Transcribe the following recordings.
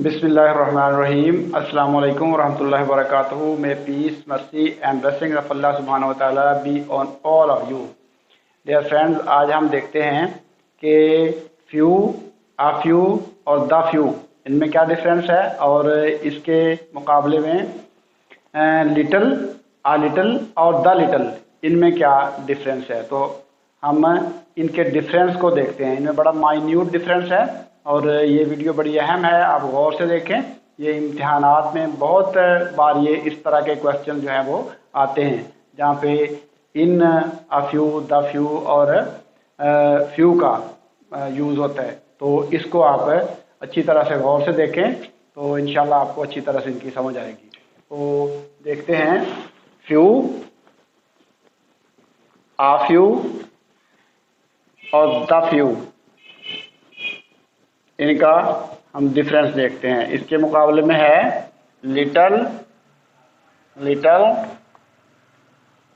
बिस्मिल्लाहिर्रहमानिर्रहीम। अस्सलाम वालेकुम वरहमतुल्लाहि वबरकातुहू। May peace, mercy and blessing of Allah सुब्हानहू व तआला be on all of you. Dear friends, आज हम देखते हैं कि फ्यू, आ फ्यू और द फ्यू इनमें क्या डिफरेंस है और इसके मुकाबले में लिटिल, आ लिटिल और द लिटिल इनमें क्या डिफरेंस है। तो हम इनके डिफरेंस को देखते हैं। इनमें बड़ा माइन्यूट डिफरेंस है और ये वीडियो बड़ी अहम है, आप गौर से देखें। ये इम्तिहानात में बहुत बार ये इस तरह के क्वेश्चन जो हैं वो आते हैं, जहाँ पे इन, अ फ्यू, द फ्यू और फ्यू का यूज़ होता है। तो इसको आप अच्छी तरह से गौर से देखें तो इंशाल्लाह आपको अच्छी तरह से इनकी समझ आएगी। तो देखते हैं फ्यू, आ फ्यू और द फ्यू, इनका हम डिफरेंस देखते हैं। इसके मुकाबले में है लिटल, लिटल,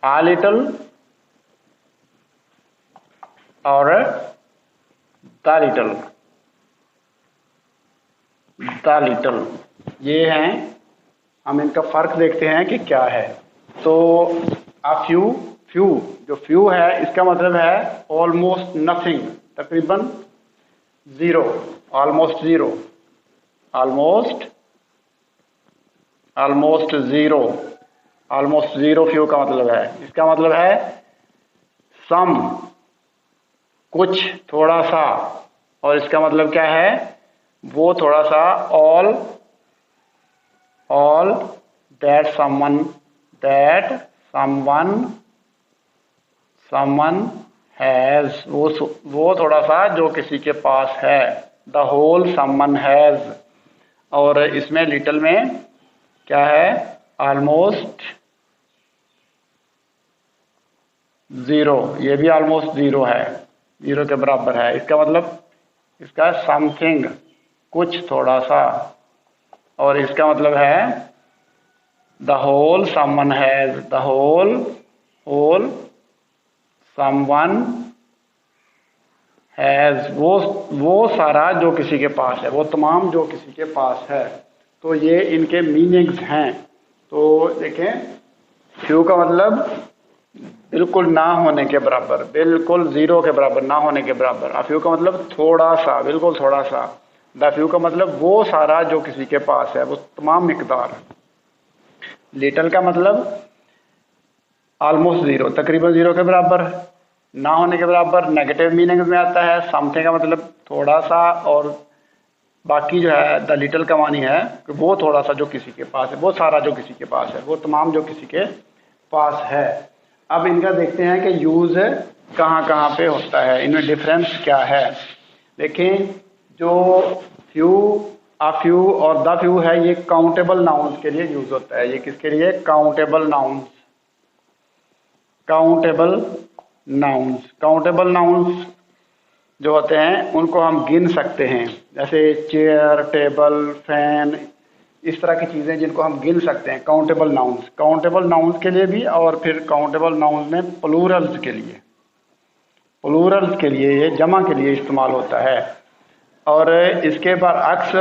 आ लिटल और द लिटल, द लिटल। ये हैं, हम इनका फर्क देखते हैं कि क्या है। तो आ फ्यू, फ्यू जो फ्यू है इसका मतलब है ऑलमोस्ट नथिंग, तकरीबन zero, almost zero, almost, almost zero, almost zero few का मतलब है। इसका मतलब है सम, कुछ, थोड़ा सा। और इसका मतलब क्या है, वो थोड़ा सा, all, all that someone, that someone, someone has, वो थोड़ा सा जो किसी के पास है। The whole someone has. और इसमें लिटिल में क्या है, ऑलमोस्ट ज़ीरो, ये भी ऑलमोस्ट ज़ीरो है, ज़ीरो के बराबर है। इसका मतलब, इसका समथिंग, कुछ, थोड़ा सा। और इसका मतलब है the whole someone has, the whole, whole someone has, वो सारा जो किसी के पास है, वो तमाम जो किसी के पास है। तो ये इनके मीनिंग्स हैं। तो देखें, फ्यू का मतलब बिल्कुल ना होने के बराबर, बिल्कुल ज़ीरो के बराबर, ना होने के बराबर। आ फ्यू का मतलब थोड़ा सा, बिल्कुल थोड़ा सा। द फ्यू का मतलब वो सारा जो किसी के पास है, वो तमाम मिकदार। लिटिल का मतलब ऑलमोस्ट ज़ीरो, तकरीबन ज़ीरो के बराबर, ना होने के बराबर, नेगेटिव मीनिंग में आता है। समथिंग का मतलब थोड़ा सा, और बाकी जो है द लिटिल का मानी है कि वो थोड़ा सा जो किसी के पास है, वो सारा जो किसी के पास है, वो तमाम जो किसी के पास है। अब इनका देखते हैं कि यूज़ कहाँ कहाँ पे होता है, इनमें डिफरेंस क्या है। देखें, जो फ्यू, आ फ्यू और द फ्यू है, ये काउंटेबल नाउन्स के लिए यूज़ होता है। ये किसके लिए, countable nouns, countable nouns. Countable nouns जो होते हैं उनको हम गिन सकते हैं, जैसे चेयर, टेबल, फैन, इस तरह की चीज़ें जिनको हम गिन सकते हैं, काउंटेबल नाउन्स। काउंटेबल नाउन्स के लिए भी, और फिर काउंटेबल नाउन्स में प्लूरल्स के लिए, प्लूरल्स के लिए, ये जमा के लिए इस्तेमाल होता है। और इसके बरअक्स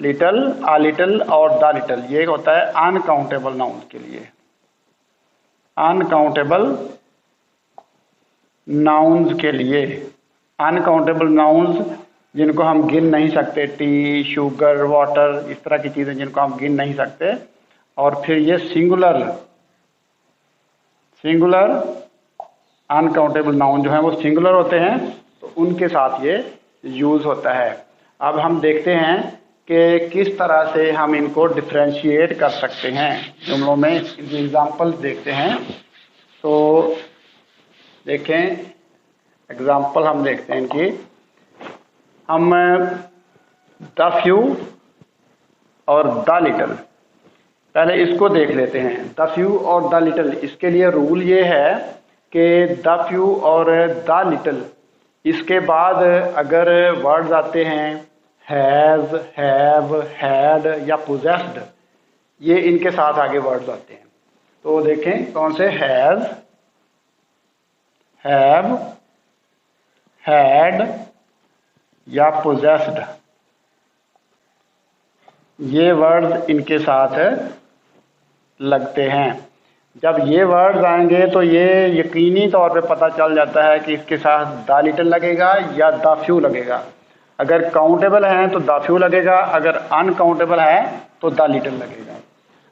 लिटिल, आ लिटिल और द लिटिल, ये होता है अनकाउंटेबल नाउन्स के लिए, अनकाउंटेबल नाउन्स के लिए। अनकाउंटेबल नाउन्स जिनको हम गिन नहीं सकते, टी, शुगर, वाटर, इस तरह की चीज़ें जिनको हम गिन नहीं सकते। और फिर ये सिंगुलर, सिंगुलर अनकाउंटेबल नाउन जो हैं वो सिंगुलर होते हैं, तो उनके साथ ये यूज़ होता है। अब हम देखते हैं कि किस तरह से हम इनको डिफ्रेंशिएट कर सकते हैं जुमलों में। इनकी एग्जांपल्स देखते हैं। तो देखें, एग्जांपल हम देखते हैं इनकी। हम द फ्यू और द लिटिल, पहले इसको देख लेते हैं। द फ्यू और द लिटिल, इसके लिए रूल ये है कि द फ्यू और द लिटिल, इसके बाद अगर वर्ड्स आते हैं हैज़, हैव, हैड या पोजेस्ड, ये इनके साथ आगे वर्ड्स आते हैं। तो देखें कौन से, हैज़, हैव, हैड या पोजेस्ड, ये वर्ड्स इनके साथ लगते हैं। जब ये वर्ड्स आएंगे तो ये यकीनी तौर पे पता चल जाता है कि इसके साथ द लिटिल लगेगा या द फ्यू लगेगा। अगर काउंटेबल हैं तो द फ्यू लगेगा, अगर अनकाउंटेबल है तो द लिटिल लगेगा।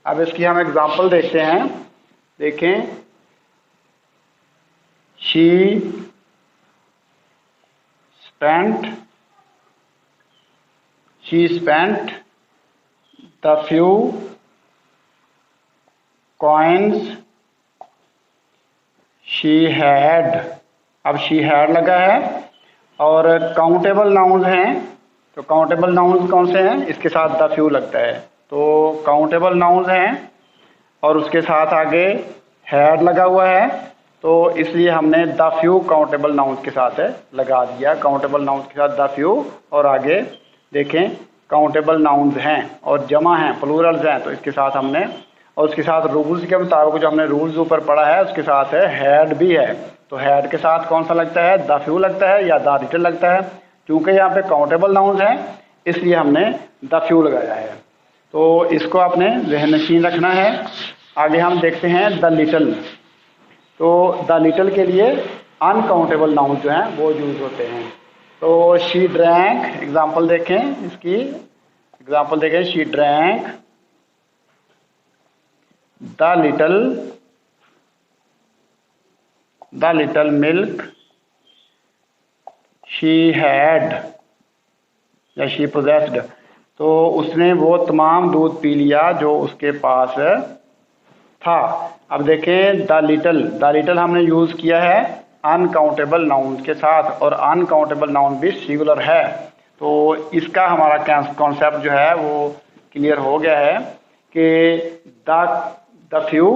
अब इसकी हम एग्जांपल देखते हैं। देखें, she spent the few coins she had. अब शी हैड लगा है और काउंटेबल नाउन्स हैं, तो काउंटेबल नाउन्स कौन से हैं? इसके साथ द फ्यू लगता है, तो काउंटेबल नाउन्स हैं और उसके साथ आगे हैड लगा हुआ है, तो इसलिए हमने द फ्यू काउंटेबल नाउन्स के साथ लगा दिया। काउंटेबल नाउन्स के साथ द फ्यू, और आगे देखें काउंटेबल नाउन्स हैं और जमा हैं, प्लूरल्स हैं, तो इसके साथ हमने, और उसके साथ रूल्स के मुताबिक जो हमने रूल्स ऊपर पढ़ा है उसके साथ है हैड भी है, तो हैड के साथ कौन सा लगता है? द फ्यू लगता है या द लिटिल लगता है। क्योंकि यहाँ पे काउंटेबल नाउन्स हैं इसलिए हमने द फ्यू लगाया है, तो इसको आपने ज़हन नशीन रखना है। आगे हम देखते हैं द लिटिल। तो द लिटिल के लिए अनकाउंटेबल नाउन्स जो हैं वो यूज होते हैं। तो शी ड्रैंक, एग्जाम्पल देखें, इसकी एग्जाम्पल देखें, she drank the little milk she had या शी पोजेस्ड। तो उसने वो तमाम दूध पी लिया जो उसके पास था। अब देखें द लिटल हमने यूज़ किया है अनकाउंटेबल नाउन के साथ, और अनकाउंटेबल नाउन भी सिंगुलर है, तो इसका हमारा कॉन्सेप्ट जो है वो क्लियर हो गया है कि द फ्यू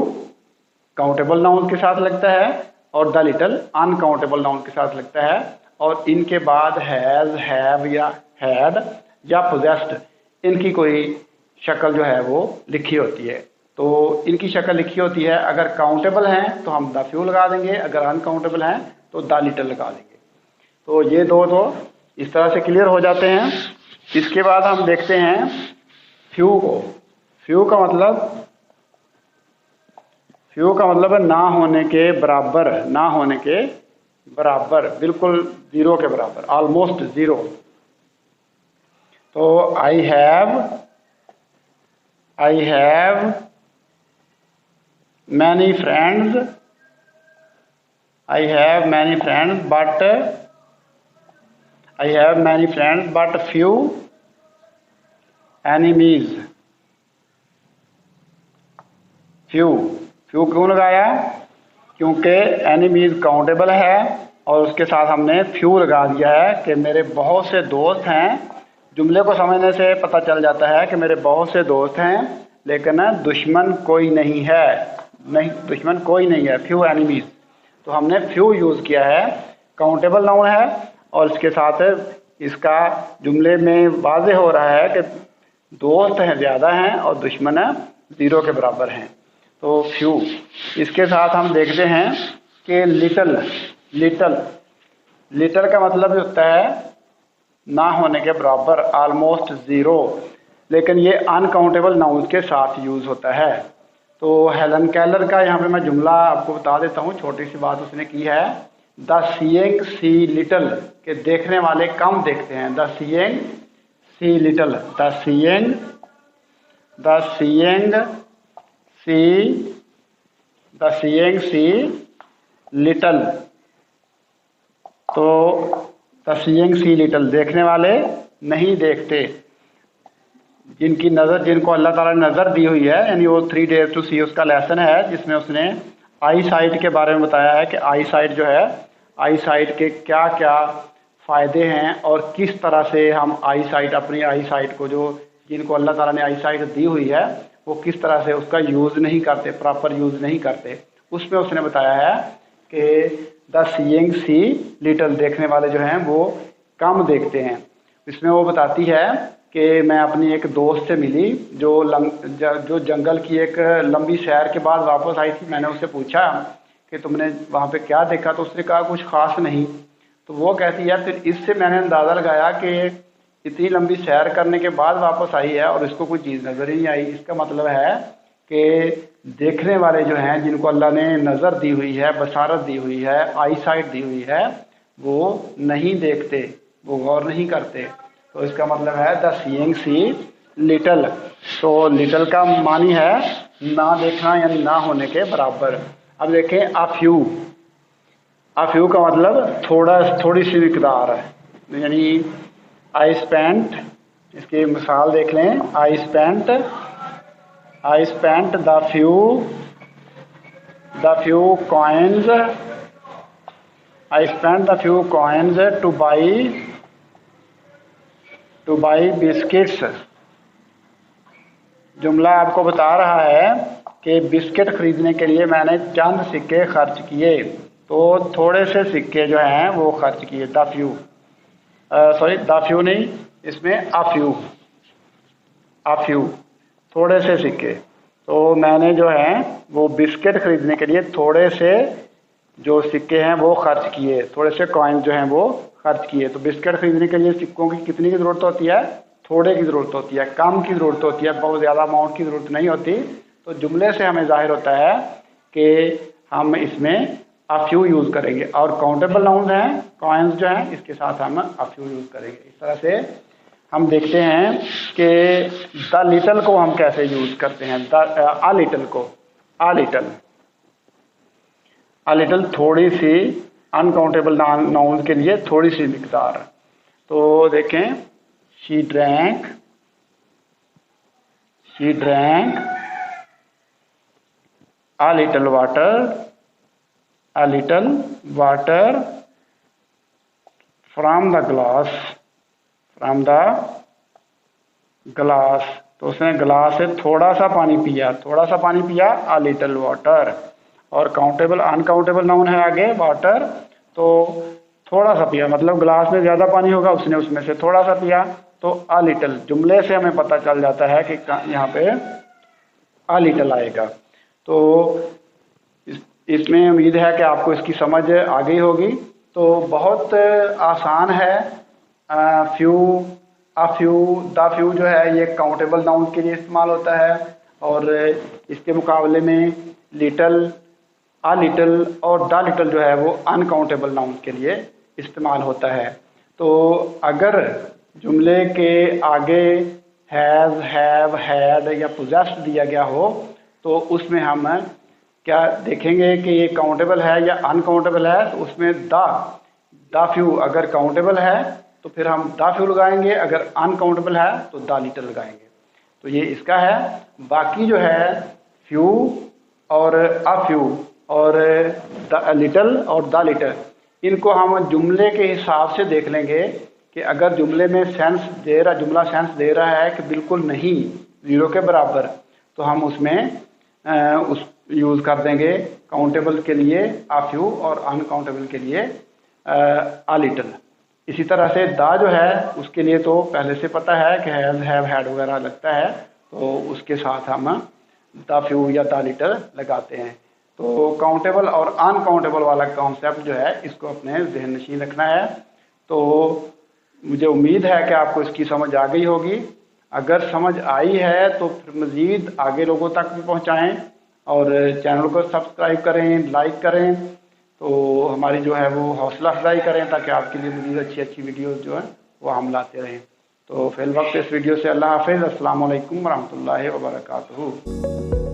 काउंटेबल नाउन के साथ लगता है और द लिटल अनकाउंटेबल नाउन के साथ लगता है, और इनके बाद हैज़, हैव या हैड या पोजेस्ड इनकी कोई शक्ल जो है वो लिखी होती है। तो इनकी शक्ल लिखी होती है, अगर काउंटेबल हैं तो हम द फ्यू लगा देंगे, अगर अनकाउंटेबल हैं तो द लिटल लगा देंगे। तो ये दो तो इस तरह से क्लियर हो जाते हैं। इसके बाद हम देखते हैं फ्यू को। फ्यू का मतलब है ना होने के बराबर, ना होने के बराबर, बिल्कुल जीरो के बराबर, ऑलमोस्ट जीरो। तो I have many friends but few enemies. Few क्यों लगाया? क्योंकि एनिमीज काउंटेबल है और उसके साथ हमने फ्यू लगा दिया है कि मेरे बहुत से दोस्त हैं। जुमले को समझने से पता चल जाता है कि मेरे बहुत से दोस्त हैं लेकिन दुश्मन कोई नहीं है, फ्यू एनिमीज। तो हमने फ्यू यूज़ किया है, काउंटेबल नाउन है और इसके साथ इसका जुमले में वाज़ेह हो रहा है कि दोस्त हैं ज़्यादा हैं और दुश्मन है ज़ीरो के बराबर हैं, तो फ्यू। इसके साथ हम देखते हैं कि लिटल का मतलब होता है ना होने के बराबर, ऑलमोस्ट ज़ीरो, लेकिन ये अनकाउंटेबल नाउन के साथ यूज़ होता है। तो हेलन केलर का यहाँ पे मैं जुमला आपको बता देता हूँ, छोटी सी बात उसने की है। द सीइंग सी लिटल, के देखने वाले कम देखते हैं। The seeing see little, the seeing see little. तो द सीइंग सी लिटल, देखने वाले नहीं देखते, जिनको अल्लाह ताला ने नज़र दी हुई है, यानी वो 3 days to see उसका लेसन है जिसमें उसने आई साइट के बारे में बताया है कि आई साइट जो है, आई साइट के क्या क्या फ़ायदे हैं और किस तरह से हम आई साइट, अपनी आई साइट को, जो जिनको अल्लाह ताला ने आई साइट दी हुई है वो किस तरह से उसका यूज़ नहीं करते, प्रॉपर यूज़ नहीं करते। उसमें उसने बताया है कि द सीइंग सी लिटल, देखने वाले जो हैं वो कम देखते हैं। इसमें वो बताती है कि मैं अपनी एक दोस्त से मिली जो जंगल की एक लंबी सैर के बाद वापस आई थी। मैंने उससे पूछा कि तुमने वहाँ पे क्या देखा, तो उसने कहा कुछ ख़ास नहीं। तो वो कहती है फिर इससे मैंने अंदाज़ा लगाया कि इतनी लंबी सैर करने के बाद वापस आई है और इसको कोई चीज़ नज़र ही नहीं आई। इसका मतलब है कि देखने वाले जो हैं, जिनको अल्लाह ने नज़र दी हुई है, बसारत दी हुई है, आई साइट दी हुई है, वो नहीं देखते, वो गौर नहीं करते। तो इसका मतलब है द सीइंग सी लिटल। तो लिटल का मानी है ना देखना या ना होने के बराबर। अब देखें अफ्यू। अफ्यू का मतलब थोड़ी सी मिकदार है, यानी आई स्पेंट। इसकी मिसाल देख लें, I spent the few coins, I spent the few coins two by biscuits. जुमला आपको बता रहा है कि बिस्किट खरीदने के लिए मैंने चंद सिक्के खर्च किए। तो थोड़े से सिक्के जो हैं वो खर्च किए। द फ्यू नहीं, इसमें अफ्यू थोड़े से सिक्के। तो मैंने जो है वो बिस्किट खरीदने के लिए थोड़े से जो सिक्के हैं वो खर्च किए, थोड़े से कॉइन जो हैं वो खर्च किए। तो बिस्किट खरीदने के लिए सिक्कों की कितनी की ज़रूरत होती है? थोड़े की ज़रूरत होती है, कम की ज़रूरत होती है, बहुत ज़्यादा अमाउंट की ज़रूरत नहीं होती। तो जुमले से हमें जाहिर होता है कि हम इसमें अफ्यू यूज़ करेंगे। और काउंटेबल नाउन हैं, कॉइन्स जो हैं, इसके साथ हम अफ्यू यूज़ करेंगे। इस तरह से हम देखते हैं कि द लिटल को हम कैसे यूज़ करते हैं। अ लिटल थोड़ी सी, अनकाउंटेबल नाउन के लिए थोड़ी सी मिकदार। तो देखें, she drank a little water from the glass। तो उसने ग्लास से थोड़ा सा पानी पिया, a little water। और काउंटेबल अनकाउंटेबल नाउन है आगे वाटर, तो थोड़ा सा पिया, मतलब ग्लास में ज़्यादा पानी होगा, उसने उसमें से थोड़ा सा पिया। तो a little जुमले से हमें पता चल जाता है कि यहाँ पे a little आएगा। तो इसमें उम्मीद है कि आपको इसकी समझ आ गई होगी। तो बहुत आसान है। द फ्यू जो है ये काउंटेबल नाउन के लिए इस्तेमाल होता है, और इसके मुकाबले में अ लिटल और द लिटल जो है वो अनकाउंटेबल नाउन के लिए इस्तेमाल होता है। तो अगर जुमले के आगे हैज़, हैव, हैड या पोजेस्ड दिया गया हो तो उसमें हम क्या देखेंगे कि ये काउंटेबल है या अनकाउंटेबल है। तो उसमें द फ्यू अगर काउंटेबल है तो फिर हम द फ्यू लगाएंगे, अगर अनकाउंटेबल है तो द लिटल लगाएंगे। तो ये इसका है। बाकी जो है फ्यू और अफ्यू और द लिटल और द लिटल, इनको हम जुमले के हिसाब से देख लेंगे कि अगर जुमले में जुमला सेंस दे रहा है कि बिल्कुल नहीं, ज़ीरो के बराबर, तो हम उसमें उस यूज़ कर देंगे काउंटेबल के लिए अफ्यू और अनकाउंटेबल के लिए अ लिटल। इसी तरह से द जो है उसके लिए तो पहले से पता है कि हैज़, हैव, हैड वगैरह लगता है, तो उसके साथ हम द फ्यू या द लिटल लगाते हैं। तो काउंटेबल और अनकाउंटेबल वाला कॉन्सेप्ट जो है इसको अपने ज़हन नशीन रखना है। तो मुझे उम्मीद है कि आपको इसकी समझ आ गई होगी। अगर समझ आई है तो फिर मज़ीद आगे लोगों तक भी पहुँचाएँ और चैनल को सब्सक्राइब करें, लाइक करें, तो हमारी जो है वो हौसला अफजाई करें ताकि आपके लिए मज़ीद अच्छी वीडियोस जो है वो हम लाते रहें। तो फिल वक्त इस वीडियो से अल्लाह हाफ़िज़। अस्सलाम वालेकुम रहमतुल्लाहि व बरकातुहू।